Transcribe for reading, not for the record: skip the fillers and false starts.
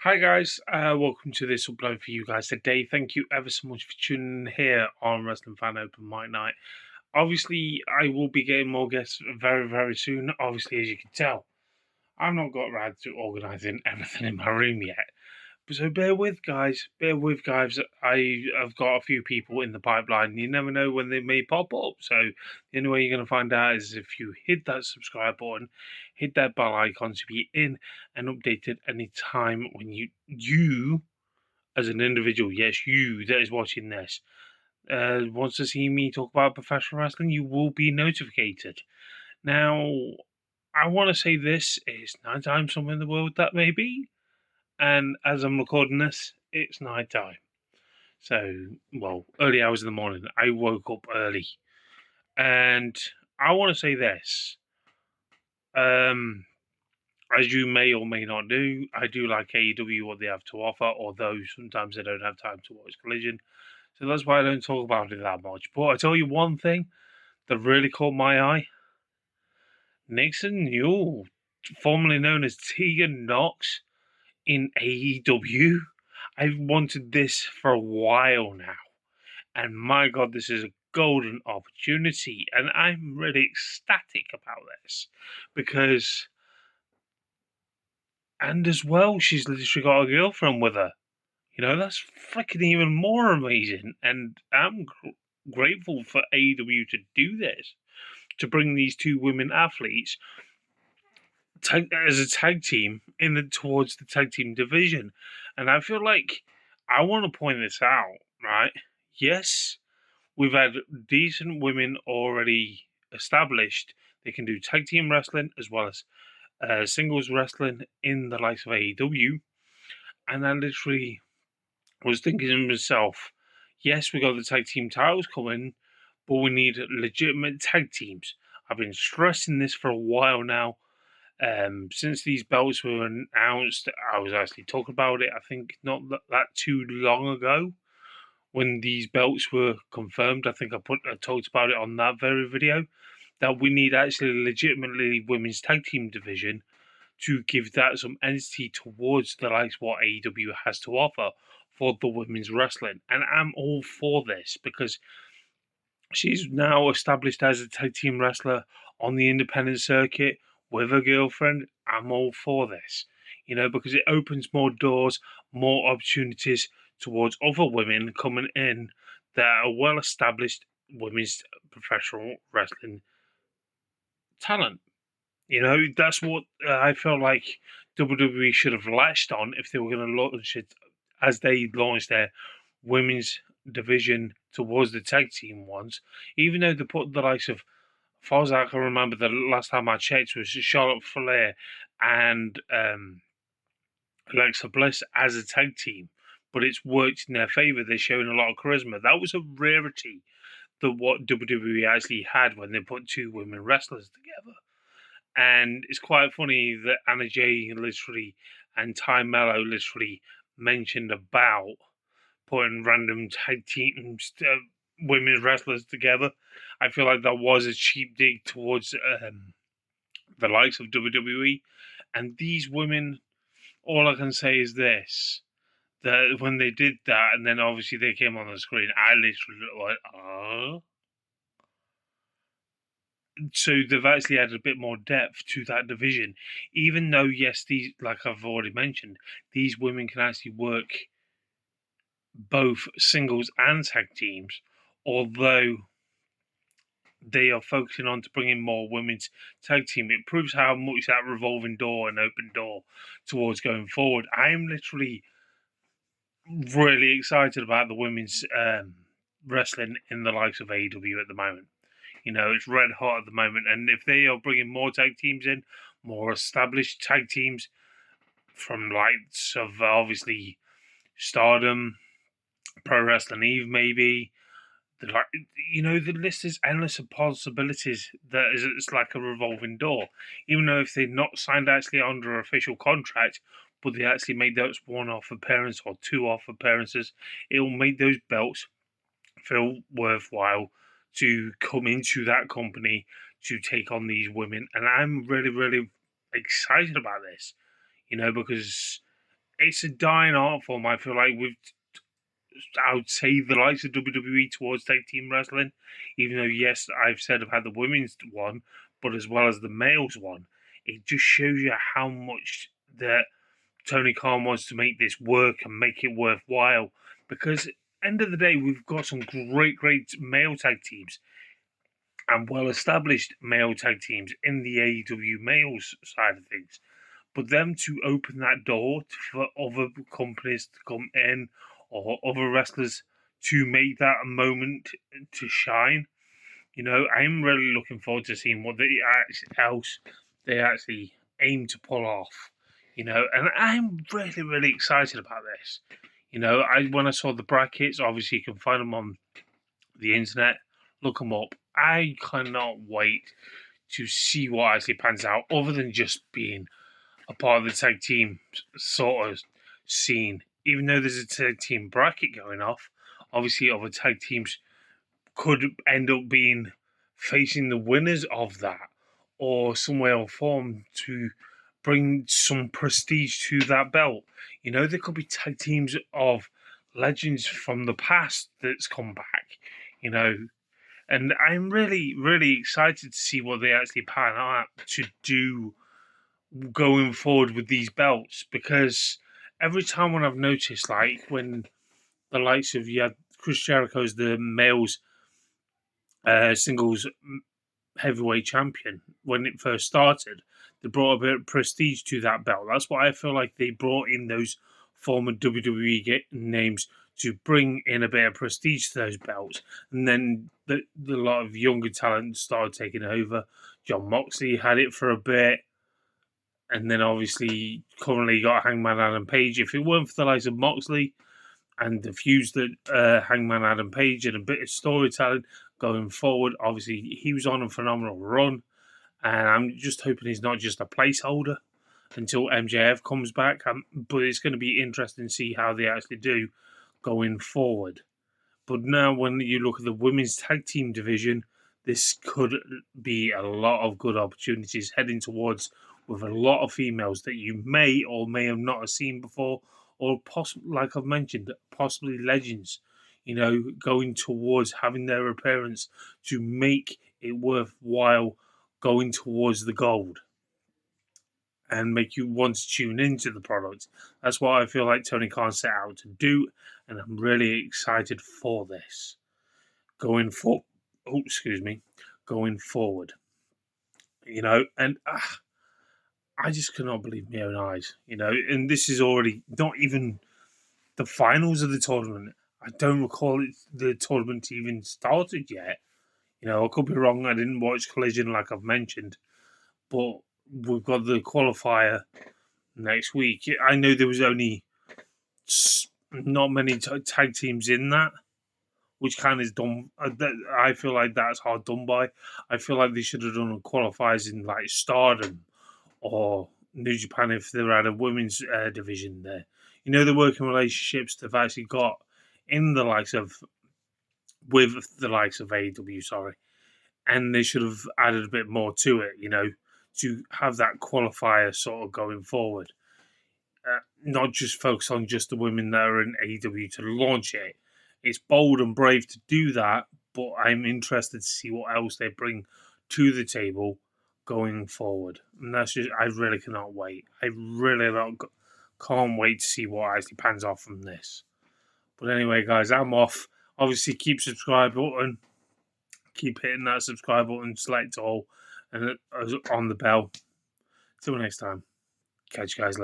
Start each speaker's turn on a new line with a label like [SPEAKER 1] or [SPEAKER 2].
[SPEAKER 1] Hi guys, welcome to this upload for you guys today. Thank you ever so much for tuning in here on Wrestling Fan Open Mic Night. Obviously, I will be getting more guests very, very soon. Obviously, as you can tell, I've not got around to organising everything in my room yet. So bear with, guys. Bear with, guys. I have got a few people in the pipeline. You never know when they may pop up. So the only way you're going to find out is if you hit that subscribe button, hit that bell icon to be in and updated any time when you as an individual, yes, you that is watching this, wants to see me talk about professional wrestling, you will be notified. Now, I want to say this is 9 times somewhere in the world that may be. And as I'm recording this, it's night time. So, well, early hours in the morning. I woke up early. And I want to say this. Um, as you may or may not do, I do like AEW, what they have to offer, although sometimes I don't have time to watch Collision. So that's why I don't talk about it that much. But I tell you one thing that really caught my eye. Nixon, you, formerly known as Tegan Knox, in AEW. I've wanted this for a while now, and my god, this is a golden opportunity, and I'm really ecstatic about this because, and as well, she's literally got a girlfriend with her. That's freaking even more amazing, and I'm grateful for AEW to do this, to bring these two women athletes as a tag team towards the tag team division. And I feel like I want to point this out, right? Yes, we've had decent women already established. They can do tag team wrestling as well as singles wrestling in the likes of AEW. And I literally was thinking to myself, yes, we got the tag team titles coming, but we need legitimate tag teams. I've been stressing this for a while now. Since these belts were announced, I was actually talking about it. I think not that too long ago, when these belts were confirmed. I think I talked about it on that very video that we need actually legitimately women's tag team division to give that some entity towards the likes of what AEW has to offer for the women's wrestling. And I'm all for this because she's now established as a tag team wrestler on the independent circuit with a girlfriend. I'm all for this, because it opens more doors, more opportunities towards other women coming in that are well established women's professional wrestling talent. That's what I felt like WWE should have latched on if they were going to launch it as they launched their women's division towards the tag team ones. Even though they put the likes of, as far as I can remember, the last time I checked was Charlotte Flair and Alexa Bliss as a tag team, but it's worked in their favor. They're showing a lot of charisma. That was a rarity that what WWE actually had when they put two women wrestlers together. And it's quite funny that Anna Jay literally and Ty Mello literally mentioned about putting random tag teams, women's wrestlers together. I feel like that was a cheap dig towards the likes of WWE. And these women, all I can say is this: that when they did that, and then obviously they came on the screen, I literally looked like, oh. So they've actually added a bit more depth to that division, even though yes, these, like I've already mentioned, these women can actually work both singles and tag teams, although they are focusing on to bring in more women's tag team. It proves how much that revolving door and open door towards going forward. I'm literally really excited about the women's wrestling in the likes of AEW at the moment. It's red hot at the moment, and if they are bringing more tag teams in, more established tag teams from likes of obviously Stardom, Pro Wrestling Eve, maybe the list is endless of possibilities. It's like a revolving door. Even though if they're not signed actually under official contract, but they actually make those one-off appearance or two-off appearances, it will make those belts feel worthwhile to come into that company to take on these women. And I'm really, really excited about this, because it's a dying art form. I feel like I would say the likes of WWE towards tag team wrestling, even though yes, I've said I've had the women's one, but as well as the males one, it just shows you how much that Tony Khan wants to make this work and make it worthwhile. Because end of the day, we've got some great male tag teams and well-established male tag teams in the AEW males side of things. But them to open that door for other companies to come in or other wrestlers to make that a moment to shine, I'm really looking forward to seeing what else they actually aim to pull off. And I'm really excited about this. When I saw the brackets, obviously you can find them on the internet. Look them up. I cannot wait to see what actually pans out, other than just being a part of the tag team sort of scene. Even though there's a tag team bracket going off, obviously other tag teams could end up being facing the winners of that, or some way or form to bring some prestige to that belt. There could be tag teams of legends from the past that's come back. You know, and I'm really excited to see what they actually pan out to do going forward with these belts, because every time when I've noticed, like when the likes of Chris Jericho's the males singles heavyweight champion, when it first started, they brought a bit of prestige to that belt. That's what I feel like they brought in those former WWE names to bring in a bit of prestige to those belts. And then the lot of younger talent started taking over. John Moxley had it for a bit. And then obviously currently got Hangman Adam Page. If it weren't for the likes of Moxley and the fuse that Hangman Adam Page and a bit of storytelling going forward, obviously he was on a phenomenal run. And I'm just hoping he's not just a placeholder until MJF comes back. But it's going to be interesting to see how they actually do going forward. But now when you look at the women's tag team division, this could be a lot of good opportunities heading towards, with a lot of females that you may or may have not seen before, or possibly, like I've mentioned, possibly legends, going towards having their appearance to make it worthwhile going towards the gold and make you want to tune into the product. That's what I feel like Tony Khan set out to do, and I'm really excited for this going for. Oh, excuse me, going forward. And I just cannot believe my own eyes. And this is already not even the finals of the tournament. I don't recall the tournament even started yet. I could be wrong. I didn't watch Collision like I've mentioned, but we've got the qualifier next week. I know there was only not many tag teams in that, which kind of is dumb. I feel like that's hard done by. I feel like they should have done qualifiers in like Stardom or New Japan if they had a women's division there. The working relationships they've actually got in the likes of with the likes of AEW, sorry, and they should have added a bit more to it. To have that qualifier sort of going forward. Not just focus on just the women that are in AEW to launch it. It's bold and brave to do that, but I'm interested to see what else they bring to the table going forward. And that's just, I really cannot wait. I really can't wait to see what actually pans off from this. But anyway, guys, I'm off. Obviously, keep subscribe button. Keep hitting that subscribe button, select all, and on the bell. Till next time. Catch you guys later.